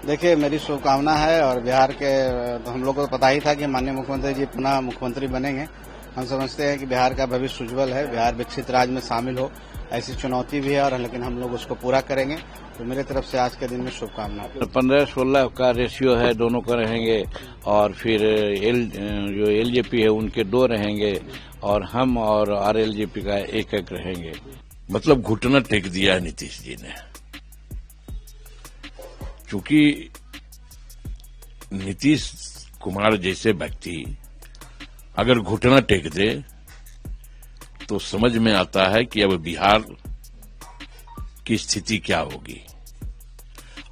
देखिए, मेरी शुभकामना है और बिहार के तो हम लोग को पता ही था कि माननीय मुख्यमंत्री जी पुनः मुख्यमंत्री बनेंगे। हम समझते हैं कि बिहार का भविष्य उज्जवल है, बिहार विकसित राज्य में शामिल हो, ऐसी चुनौती भी है और लेकिन हम लोग उसको पूरा करेंगे। तो मेरी तरफ से आज के दिन में शुभकामनाएं। 15-16 का रेशियो है, दोनों का रहेंगे और फिर जो एलजेपी है उनके 2 रहेंगे और हम और आरएलजेपी का 1-1 रहेंगे। मतलब घुटना टेक दिया है नीतीश जी ने, क्योंकि नीतीश कुमार जैसे व्यक्ति अगर घुटना टेक दे तो समझ में आता है कि अब बिहार की स्थिति क्या होगी।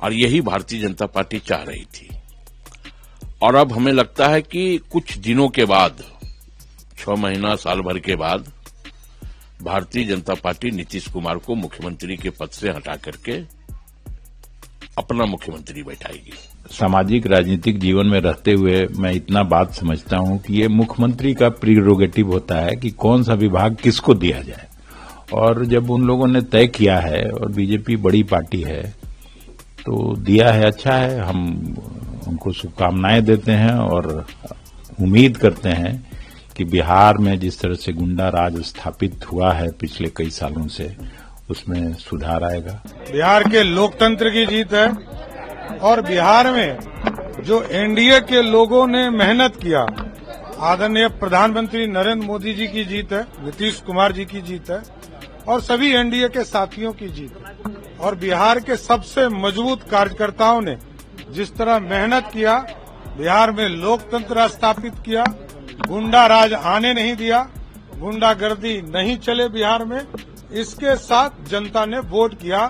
और यही भारतीय जनता पार्टी चाह रही थी। और अब हमें लगता है कि कुछ दिनों के बाद, 6 महीना साल भर के बाद, भारतीय जनता पार्टी नीतीश कुमार को मुख्यमंत्री के पद से हटा करके अपना मुख्यमंत्री बैठाएगी। सामाजिक राजनीतिक जीवन में रहते हुए मैं इतना बात समझता हूं कि ये मुख्यमंत्री का प्रीरोगेटिव होता है कि कौन सा विभाग किसको दिया जाए। और जब उन लोगों ने तय किया है और बीजेपी बड़ी पार्टी है तो दिया है, अच्छा है। हम उनको शुभकामनाएं देते हैं और उम्मीद करते हैं कि बिहार में जिस तरह से गुंडा राज स्थापित हुआ है पिछले कई सालों से, उसमें सुधार आएगा। बिहार के लोकतंत्र की जीत है और बिहार में जो एनडीए के लोगों ने मेहनत किया, आदरणीय प्रधानमंत्री नरेंद्र मोदी जी की जीत है, नीतीश कुमार जी की जीत है और सभी एनडीए के साथियों की जीत है। और बिहार के सबसे मजबूत कार्यकर्ताओं ने जिस तरह मेहनत किया, बिहार में लोकतंत्र स्थापित किया, गुंडा राज आने नहीं दिया, गुंडागर्दी नहीं चले बिहार में, इसके साथ जनता ने वोट किया।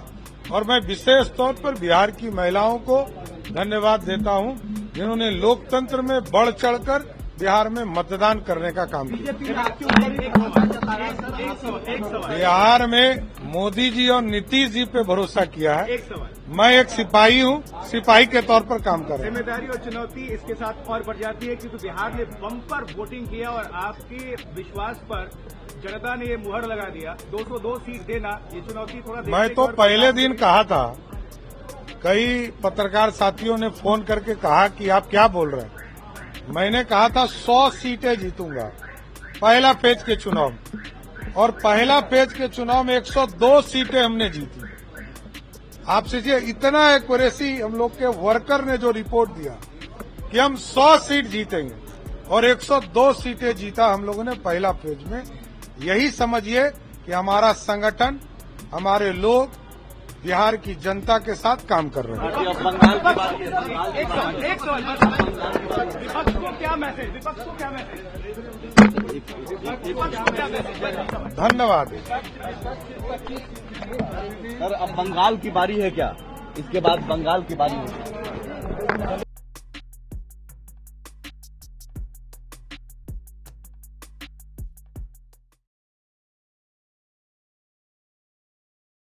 और मैं विशेष तौर पर बिहार की महिलाओं को धन्यवाद देता हूं जिन्होंने लोकतंत्र में बढ़ चढ़कर बिहार में मतदान करने का काम किया। बिहार में मोदी जी और नीतीश जी पे भरोसा किया है। मैं एक सिपाही हूं, सिपाही के तौर पर काम कर रहा हूं। जिम्मेदारी और चुनौती इसके साथ और बढ़ जाती है क्योंकि बिहार ने बम्पर वोटिंग किया और आपके विश्वास पर जनता ने ये मुहर लगा दिया। 202 सीट देना, ये चुनौती थोड़ा। मैं तो पहले दिन कहा था, कई पत्रकार साथियों ने फोन करके कहा कि आप क्या बोल रहे हैं। मैंने कहा था 100 सीटें जीतूंगा पहला फेज के चुनाव में, और पहला फेज के चुनाव में 102 सीटें हमने जीती। आप सोचिए, इतना एक्यूरेसी हम लोग के वर्कर ने जो रिपोर्ट दिया कि हम 100 सीट जीतेंगे और 102 सीटें जीता हम लोगों ने पहला फेज में। यही समझिए कि हमारा संगठन, हमारे लोग बिहार की जनता के साथ काम कर रहे हैं। एक सवाल, विपक्ष को क्या मैसेज? धन्यवाद। सर, अब बंगाल की बारी है क्या? इसके बाद बंगाल की बारी है।